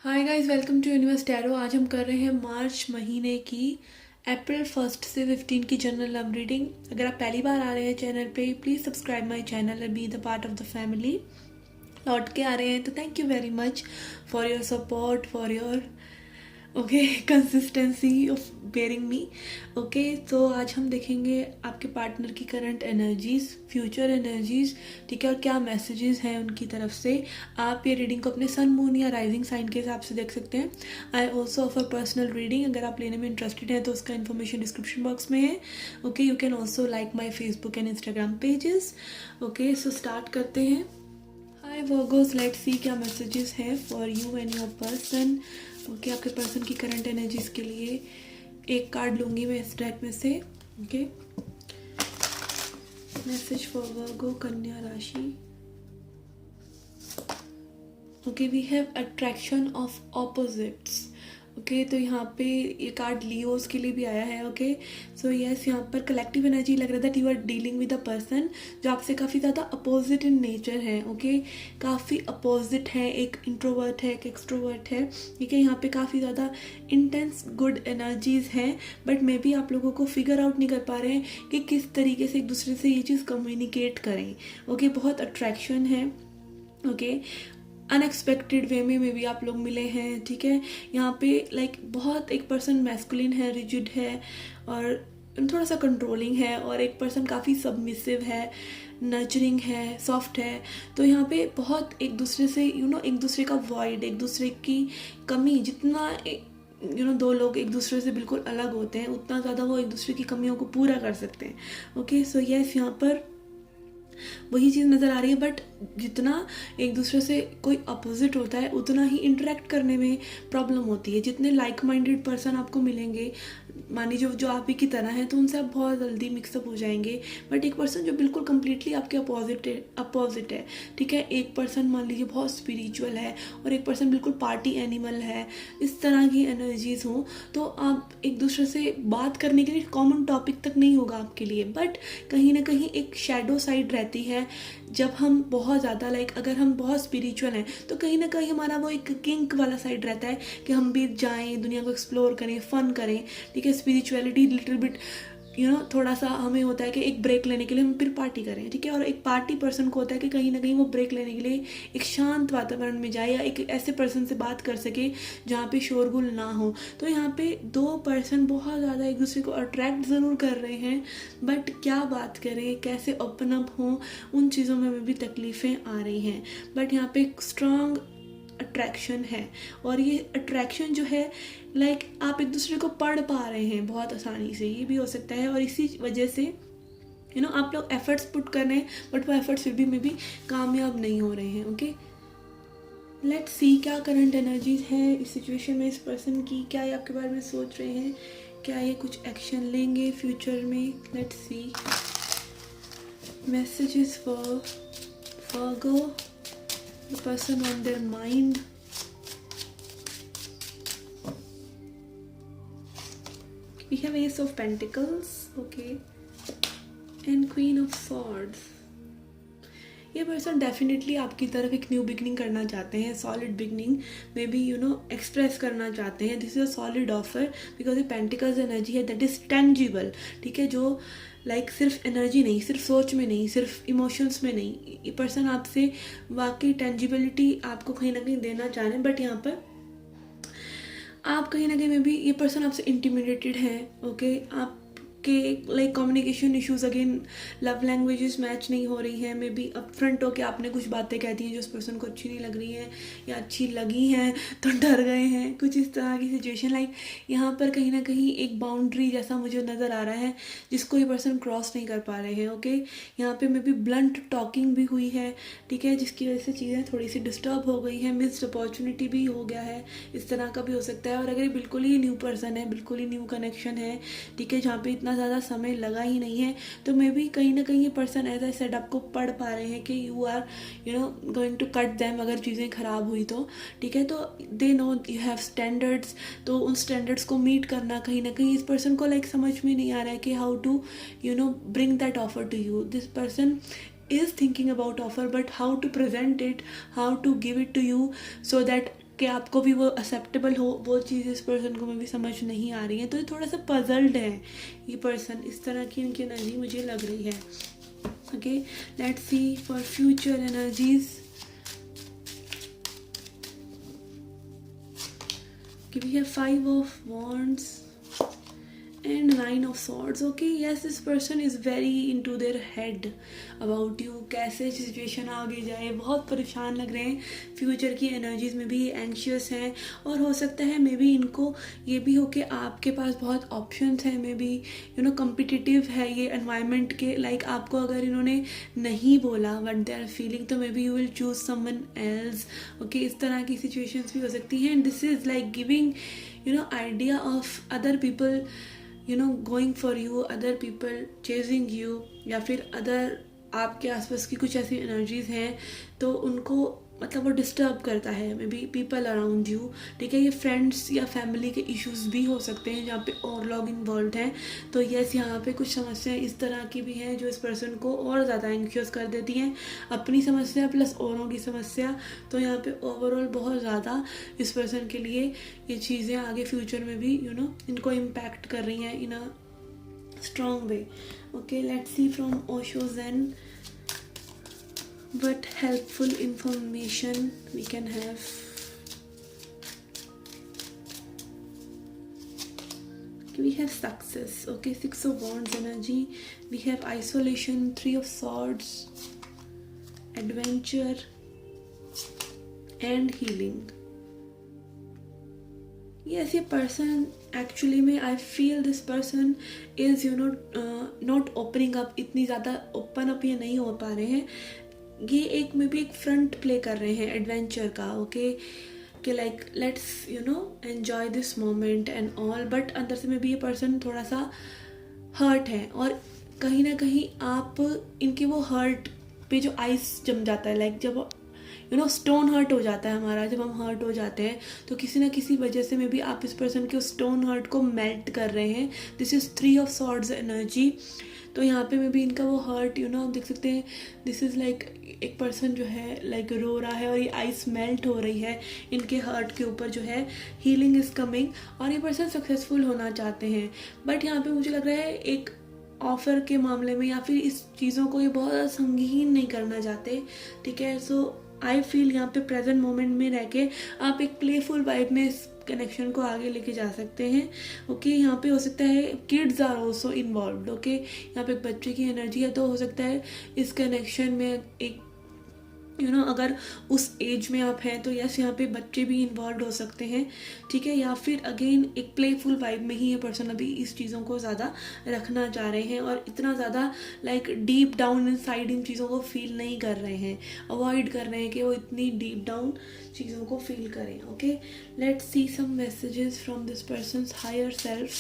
Hi guys, welcome to universe tarot. आज हम कर रहे हैं मार्च महीने की अप्रैल 1 से 15 की जनरल लव रीडिंग। अगर आप पहली बार आ रहे हैं चैनल पे, please subscribe my channel and be the part of the family. लौट के आ रहे हैं तो thank you very much for your support, for your consistency of bearing me. तो आज हम देखेंगे आपके पार्टनर की करंट एनर्जीज, फ्यूचर एनर्जीज, ठीक है, और क्या मैसेजेस हैं उनकी तरफ से। आप ये रीडिंग को अपने सन, मून या राइजिंग साइन के हिसाब से देख सकते हैं। I also offer personal reading. अगर आप लेने में इंटरेस्टेड हैं तो उसका इन्फॉर्मेशन डिस्क्रिप्शन बॉक्स में है। You can also like my Facebook and Instagram pages. So start करते हैं। हाय वर्गोस, लेट्स सी क्या मैसेजेस हैं for you and your person. आपके पर्सन की करंट एनर्जीज के लिए एक कार्ड लूंगी मैं इस डेक में से। मैसेज फॉर वर्गो, कन्या राशि। We have attraction of opposites. तो यहाँ पे ये कार्ड लियोस के लिए भी आया है। सो यस, यहाँ पर कलेक्टिव एनर्जी लग रहा था कि you are dealing with a person जो आपसे काफ़ी ज़्यादा अपोजिट इन नेचर है। काफ़ी अपोजिट है, एक इंट्रोवर्ट है, एक एक्सट्रोवर्ट है। यहाँ पे काफ़ी ज़्यादा इंटेंस गुड एनर्जीज हैं, बट मे बी आप लोगों को फिगर आउट नहीं कर पा रहे हैं कि किस तरीके से एक दूसरे से ये चीज़ कम्युनिकेट करें। बहुत अट्रैक्शन है। अनएक्सपेक्टेड वे में भी आप लोग मिले हैं। यहाँ पे बहुत एक पर्सन मैस्कुलिन है, रिजिड है और थोड़ा सा कंट्रोलिंग है, और एक पर्सन काफ़ी सबमिसिव है, नर्चरिंग है, सॉफ्ट है। तो यहाँ पे बहुत एक दूसरे से एक दूसरे का वॉइड, एक दूसरे की कमी, जितना दो लोग एक दूसरे से बिल्कुल अलग होते हैं उतना ज़्यादा वो एक दूसरे की कमियों को पूरा कर सकते हैं। सो यस, यहाँ पर वही चीज़ नज़र आ रही है। बट जितना एक दूसरे से कोई अपोजिट होता है उतना ही इंटरेक्ट करने में प्रॉब्लम होती है। जितने लाइक माइंडेड पर्सन आपको मिलेंगे, मान लीजिए जो आप ही की तरह हैं, तो उनसे आप बहुत जल्दी मिक्सअप हो जाएंगे। बट एक पर्सन जो बिल्कुल कम्प्लीटली आपके अपोजिट है, एक पर्सन मान लीजिए बहुत स्पिरिचुअल है और एक पर्सन बिल्कुल पार्टी एनिमल है, इस तरह की एनर्जीज हो, तो आप एक दूसरे से बात करने के लिए कॉमन टॉपिक तक नहीं होगा आपके लिए। बट कहीं ना कहीं एक शेडो साइड रहती है। जब हम बहुत ज़्यादा अगर हम बहुत स्पिरिचुअल हैं तो कहीं ना कहीं हमारा वो एक किंक वाला साइड रहता है कि हम भी जाएं, दुनिया को एक्सप्लोर करें, फन करें। स्पिरिचुअलिटी लिटिल बिट थोड़ा सा हमें होता है कि एक ब्रेक लेने के लिए हम फिर पार्टी करें। और एक पार्टी पर्सन को होता है कि कहीं ना कहीं वो ब्रेक लेने के लिए एक शांत वातावरण में जाए या एक ऐसे पर्सन से बात कर सके जहाँ पे शोरगुल ना हो। तो यहाँ पे दो पर्सन बहुत ज़्यादा एक दूसरे को अट्रैक्ट ज़रूर कर रहे हैं, बट क्या बात करें, कैसे ओपन अप हों, उन चीज़ों में भी तकलीफ़ें आ रही हैं। बट यहाँ पे एक स्ट्रॉन्ग अट्रैक्शन है, और ये अट्रैक्शन जो है आप एक दूसरे को पढ़ पा रहे हैं बहुत आसानी से, ये भी हो सकता है। और इसी वजह से आप लोग एफर्ट्स पुट कर रहे हैं, बट वो एफर्ट्स फिर भी में भी कामयाब नहीं हो रहे हैं। लेट्स सी क्या करंट एनर्जीज है इस सिचुएशन में इस पर्सन की। क्या ये आपके बारे में सोच रहे हैं, क्या ये कुछ एक्शन लेंगे फ्यूचर में। Let's see messages for Virgo, the person on their mind. We have Ace of Pentacles, and Queen of Swords. ये पर्सन डेफिनेटली आपकी तरफ एक न्यू बिगनिंग करना चाहते हैं, solid beginning may be express करना चाहते हैं। This is a solid offer because ये पेंटिकल्स एनर्जी है दैट इज टेंजिबल। जो सिर्फ एनर्जी नहीं, सिर्फ सोच में नहीं, सिर्फ इमोशंस में नहीं, ये पर्सन आपसे वाकई टेंजिबिलिटी आपको कहीं ना कहीं देना चाह रहे हैं। बट यहाँ पर आप कहीं ना कहीं में भी ये पर्सन आपसे इंटिमिडेटेड है। आप के communication issues, again love languages match नहीं हो रही हैं। मे बी अप फ्रंट होके आपने कुछ बातें कह दी हैं जो उस पर्सन को अच्छी नहीं लग रही हैं, या अच्छी लगी हैं तो डर गए हैं, कुछ इस तरह की सिचुएशन। यहाँ पर कहीं ना कहीं एक बाउंड्री जैसा मुझे नज़र आ रहा है जिसको ये पर्सन क्रॉस नहीं कर पा रहे हैं। यहाँ पे मे बी ब्लंट टॉकिंग भी हुई है, जिसकी वजह से चीज़ें थोड़ी सी डिस्टर्ब हो गई हैं, मिस्ड अपॉर्चुनिटी भी हो गया है, इस तरह का भी हो सकता है। और अगर ये बिल्कुल ही न्यू पर्सन है, बिल्कुल ही न्यू कनेक्शन है, जहाँ पे इतना ज़्यादा समय लगा ही नहीं है, तो मे बी कहीं ना कहीं ये पर्सन एज आई सेड आपको पढ़ पा रहे हैं कि you are going to cut them अगर चीज़ें ख़राब हुई तो। तो they know you have standards, तो उन स्टैंडर्ड्स को मीट करना कहीं ना कहीं इस पर्सन को समझ में नहीं आ रहा है कि how to bring that offer to you. This person is thinking about offer, but how to present it, how to give it to you so that कि आपको भी वो एक्सेप्टेबल हो, वो चीज़ इस पर्सन को में भी समझ नहीं आ रही है। तो ये थोड़ा सा पजल्ड है ये पर्सन, इस तरह की इनकी एनर्जी मुझे लग रही है। Okay, let's C for future energies. We have 5 of wands and 9 of swords. Okay, yes, this person is very into their head about you, कैसे सिचुएशन आगे जाए, बहुत परेशान लग रहे हैं। फ्यूचर की एनर्जीज में भी एंशियस हैं, और हो सकता है मे बी इनको ये भी हो कि आपके पास बहुत ऑप्शंस हैं, मे बी कम्पिटिटिव है ये एनवायरनमेंट के, लाइक आपको अगर इन्होंने नहीं बोला व्हाट दे आर फीलिंग, तो may be you will choose someone else. Okay, इस तरह की सिचुएशंस भी हो सकती हैं। And this is like giving idea of other people going for you, other people chasing you, या फिर अदर आपके आसपास की कुछ ऐसी एनर्जीज हैं तो उनको मतलब वो डिस्टर्ब करता है, may be people around you. ठीक है, ये फ्रेंड्स या फैमिली के इश्यूज भी हो सकते हैं जहाँ पे और लोग इन्वॉल्व हैं। तो यस, यहाँ पे कुछ समस्याएं इस तरह की भी हैं जो इस पर्सन को और ज़्यादा एंग्शियस कर देती हैं, अपनी समस्या प्लस औरों की समस्या। तो यहाँ पे ओवरऑल बहुत ज़्यादा इस पर्सन के लिए ये चीज़ें आगे फ्यूचर में भी इनको इम्पैक्ट कर रही हैं in a strong way. Okay, let's see from Osho zen what helpful information we can have. We have success. Okay, 6 of wands energy. We have isolation, 3 of swords, adventure and healing. Yes, ये person actually में I feel this person is not opening up, इतनी ज़्यादा open up ये नहीं हो पा रहे हैं। ये एक में भी एक फ्रंट प्ले कर रहे हैं एडवेंचर का। ओके, कि like let's enjoy this moment and all, but अंदर से में भी ये पर्सन थोड़ा सा हर्ट है, और कहीं ना कहीं आप इनके वो हर्ट पे जो आइस जम जाता है, लाइक जब स्टोन हर्ट हो जाता है हमारा, जब हम हर्ट हो जाते हैं तो किसी ना किसी वजह से में भी आप इस पर्सन के स्टोन हर्ट को मेल्ट कर रहे हैं। This is 3 of swords energy. तो यहाँ पे में भी इनका वो हर्ट आप देख सकते हैं, दिस इज़ लाइक एक पर्सन जो है लाइक रो रहा है और ये आइस मेल्ट हो रही है इनके हर्ट के ऊपर जो है। हीलिंग इज़ कमिंग, और ये पर्सन सक्सेसफुल होना चाहते हैं, बट यहाँ पे मुझे लग रहा है एक ऑफ़र के मामले में या फिर इस चीज़ों को ये बहुत ज़्यादा संगीन नहीं करना चाहते। ठीक है, सो आई फील यहाँ पे प्रेजेंट मोमेंट में रह के आप एक प्लेफुल वाइब में इस कनेक्शन को आगे लेके जा सकते हैं। ओके, यहाँ पे हो सकता है kids are also involve. Okay, यहाँ पे एक बच्चे की एनर्जी है, तो हो सकता है इस कनेक्शन में एक अगर उस एज में आप हैं तो यस, यहाँ पे बच्चे भी इन्वॉल्व हो सकते हैं। ठीक है, या फिर अगेन एक प्लेफुल वाइब में ही ये पर्सन अभी इस चीज़ों को ज़्यादा रखना चाह रहे हैं, और इतना ज़्यादा like deep down in side इन चीज़ों को फील नहीं कर रहे हैं, अवॉइड कर रहे हैं कि वो इतनी डीप डाउन चीज़ों को फील करें। Okay, let's see some messages from this person's higher self.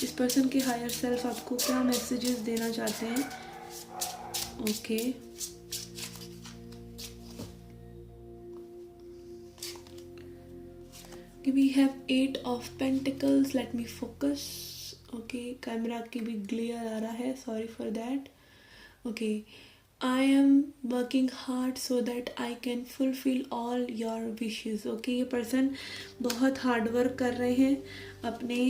इस पर्सन के हायर सेल्फ आपको क्या मैसेजेस देना चाहते हैं? Okay, we have 8 of Pentacles. Let me focus. Okay, camera की भी ग्लेयर आ रहा है, sorry for that. Okay, I am working hard so that I can fulfill all your wishes. Okay, ये पर्सन बहुत हार्ड वर्क कर रहे हैं अपने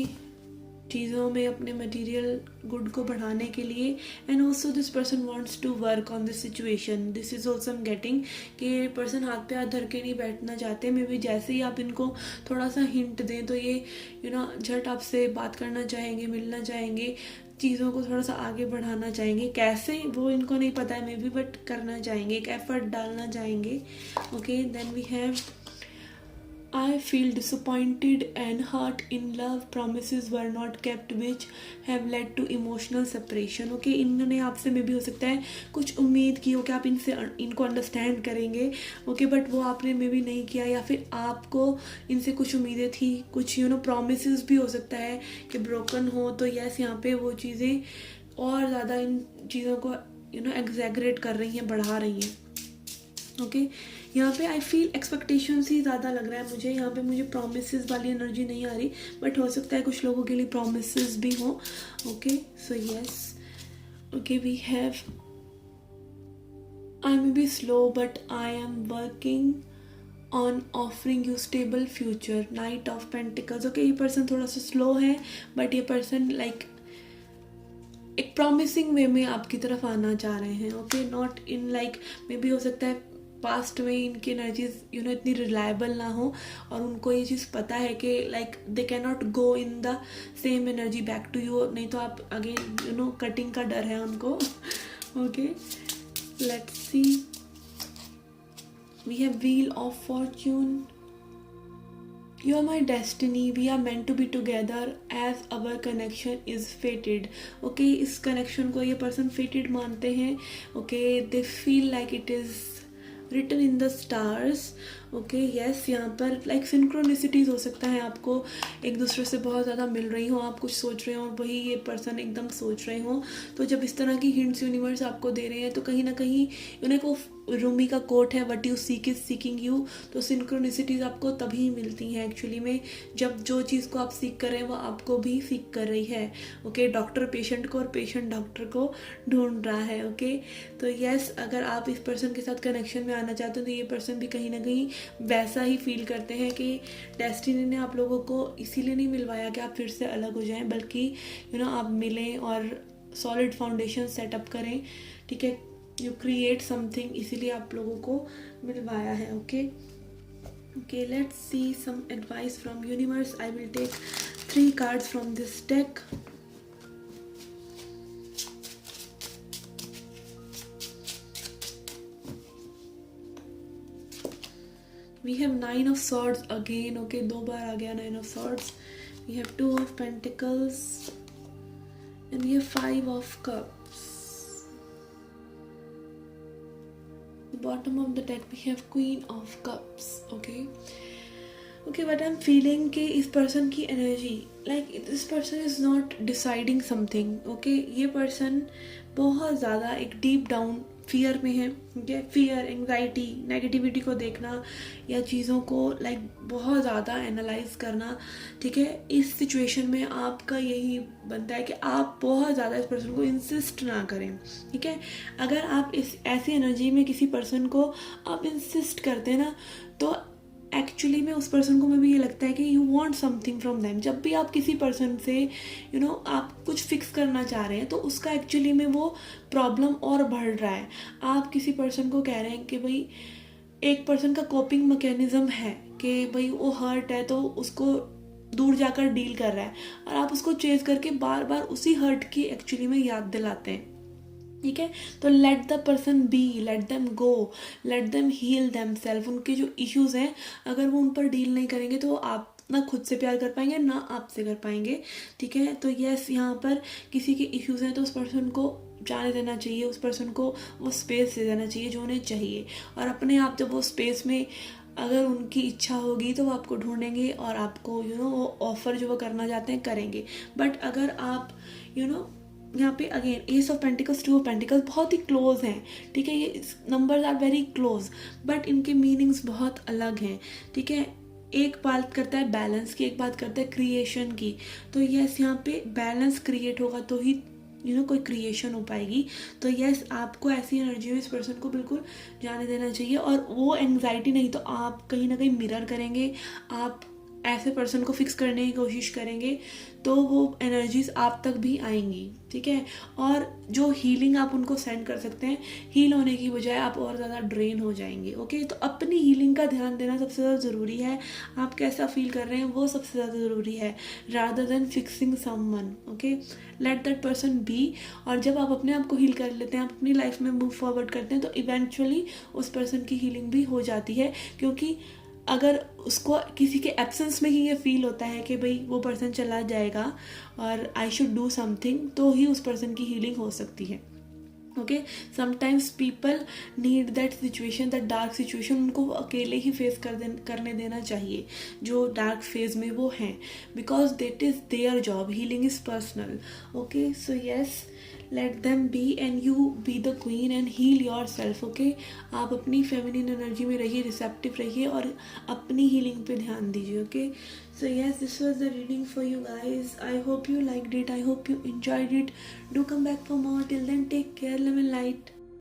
चीज़ों में, अपने मटेरियल गुड को बढ़ाने के लिए। And also this person wants to work on this situation. This is also am getting कि पर्सन हाथ पे हाथ धर के नहीं बैठना चाहते। मे बी जैसे ही आप इनको थोड़ा सा हिंट दें तो ये झट आपसे बात करना चाहेंगे, मिलना चाहेंगे, चीज़ों को थोड़ा सा आगे बढ़ाना चाहेंगे। कैसे वो इनको नहीं पता है मे बी, बट करना चाहेंगे, एक एफर्ट डालना चाहेंगे। Okay, then we have I feel disappointed and hurt in love. Promises were not kept which have led to emotional separation. Okay, इन्होंने आपसे में भी हो सकता है कुछ उम्मीद की हो कि आप इनको अंडरस्टैंड करेंगे। ओके, बट वो आपने में भी नहीं किया, या फिर आपको इनसे कुछ उम्मीदें थी, कुछ प्रोमिसेस भी हो सकता है कि ब्रोकन हो। तो यस, यहाँ पे वो चीज़ें और ज़्यादा इन चीज़ों को एग्जैगरेट कर रही हैं, बढ़ा रही हैं। ओके, यहाँ पे आई फील एक्सपेक्टेशंस ही ज़्यादा लग रहा है मुझे। यहाँ पे मुझे प्रोमिसेस वाली एनर्जी नहीं आ रही, बट हो सकता है कुछ लोगों के लिए प्रोमिसेस भी हो। Okay, so yes, okay, we have I may be slow but I am working on offering you stable future, knight of pentacles. Okay, ये पर्सन थोड़ा सा स्लो है, बट ये पर्सन लाइक एक प्रॉमिसिंग वे में आपकी तरफ आना चाह रहे हैं। Okay, not in like maybe हो सकता है पास्ट में इनकी एनर्जीज इतनी रिलायबल ना हो और उनको ये चीज़ पता है कि like they can not go in the same energy back to you, नहीं तो आप अगेन कटिंग का डर है उनको। Okay, let's see, we have wheel of fortune. You are my destiny, we are meant to be together as our connection is fated. Okay, इस connection को ये person fated मानते हैं. Okay, they feel like it is written in the stars. Okay, yes, यहाँ पर like synchronicities हो सकता है, आपको एक दूसरे से बहुत ज़्यादा मिल रही हो, आप कुछ सोच रहे हो और वही ये पर्सन एकदम सोच रहे हो। तो जब इस तरह की हिंट्स यूनिवर्स आपको दे रहे हैं तो कहीं ना कहीं उन्हें को रूमी का कोट है, what you seek is seeking you. तो सिंक्रोनिसिटीज़ आपको तभी मिलती हैं एक्चुअली में जब जो चीज़ को आप सीख कर रहे हैं वो आपको भी सीख कर रही है। ओके, डॉक्टर पेशेंट को और पेशेंट डॉक्टर को ढूंढ रहा है। ओके, तो यस, अगर आप इस पर्सन के साथ कनेक्शन में आना चाहते हो तो ये पर्सन भी कहीं ना कहीं वैसा ही फील करते हैं कि डेस्टिनी ने आप लोगों को इसीलिए नहीं मिलवाया कि आप फिर से अलग हो जाएं, बल्कि आप मिलें और सॉलिड फाउंडेशन सेटअप करें। ठीक है, यू क्रिएट समथिंग, इसीलिए आप लोगों को मिलवाया है। Okay, let's see some advice from universe. I will take 3 cards from this deck. We have 9 of swords again. Okay, 2 बार आ गया 9 of swords. We have 2 of pentacles and we have 5 of cups. The bottom of the deck we have queen of cups. Okay, but I'm feeling कि इस person की energy, like this person is not deciding something. Okay, ये person बहुत ज़्यादा एक deep down fear में है। ठीक है, फियर, एंग्जाइटी, नेगेटिविटी को देखना या चीज़ों को लाइक बहुत ज़्यादा एनालाइज करना। ठीक है, इस सिचुएशन में आपका यही बनता है कि आप बहुत ज़्यादा इस पर्सन को इंसिस्ट ना करें। ठीक है, अगर आप इस ऐसी एनर्जी में किसी पर्सन को आप इंसिस्ट करते हैं ना, तो एक्चुअली में उस पर्सन को में भी ये लगता है कि you want something from them. जब भी आप किसी पर्सन से आप कुछ फिक्स करना चाह रहे हैं तो उसका एक्चुअली में वो प्रॉब्लम और बढ़ रहा है। आप किसी पर्सन को कह रहे हैं कि भाई, एक पर्सन का कोपिंग मैकेनिज्म है कि भाई वो हर्ट है तो उसको दूर जाकर डील कर रहा है, और आप उसको चेज करके बार बार उसी हर्ट की एक्चुअली में याद दिलाते हैं। ठीक है, तो let the person be, let them go, let them heal themselves. उनके जो इश्यूज़ हैं अगर वो उन पर डील नहीं करेंगे तो आप ना खुद से प्यार कर पाएंगे ना आपसे कर पाएंगे। ठीक है, तो यस, यहाँ पर किसी के इश्यूज़ हैं तो उस पर्सन को जाने देना चाहिए, उस पर्सन को वो स्पेस दे देना चाहिए जो उन्हें चाहिए, और अपने आप जब वो स्पेस में अगर उनकी इच्छा होगी तो वो आपको ढूंढेंगे और आपको वो ऑफ़र जो वो करना चाहते हैं करेंगे। बट अगर आप यहाँ पे again ace of pentacles, 2 of pentacles बहुत ही क्लोज हैं। ठीक है, ये numbers are very close, but इनके मीनिंग्स बहुत अलग हैं। ठीक है, एक बात करता है बैलेंस की, एक बात करता है क्रिएशन की। तो यस, यहाँ पे बैलेंस क्रिएट होगा तो ही कोई क्रिएशन हो पाएगी। तो यस, आपको ऐसी एनर्जी में इस पर्सन को बिल्कुल जाने देना चाहिए, और वो एंग्जाइटी नहीं तो आप कहीं ना कहीं मिरर करेंगे, आप ऐसे पर्सन को फिक्स करने की कोशिश करेंगे तो वो एनर्जीज आप तक भी आएंगी। ठीक है, और जो हीलिंग आप उनको सेंड कर सकते हैं, हील होने की बजाय आप और ज़्यादा ड्रेन हो जाएंगे। ओके, तो अपनी हीलिंग का ध्यान देना सबसे ज़्यादा ज़रूरी है। आप कैसा फील कर रहे हैं वो सबसे ज़्यादा ज़रूरी है, rather than fixing someone. Okay, let that person be. और जब आप अपने आप को हील कर लेते हैं, आप अपनी लाइफ में मूव फॉरवर्ड करते हैं, तो इवेंचुअली उस पर्सन की हीलिंग भी हो जाती है। क्योंकि अगर उसको किसी के एब्सेंस में ही ये फील होता है कि भाई वो पर्सन चला जाएगा और आई शुड डू समथिंग, तो ही उस पर्सन की हीलिंग हो सकती है। Okay, sometimes people need that situation, that dark situation, उनको अकेले ही फेस करने देना चाहिए जो डार्क फेज में वो हैं, because that is their job, healing is personal. Okay, so yes, let them be and you be the queen and heal yourself. Okay, आप अपनी फेमिनिन एनर्जी में रहिए, रिसेप्टिव रहिए और अपनी हीलिंग पे ध्यान दीजिए। Okay, so yes, this was the reading for you guys. I hope you liked it, I hope you enjoyed it. Do come back for more. Till then, take care, love and light.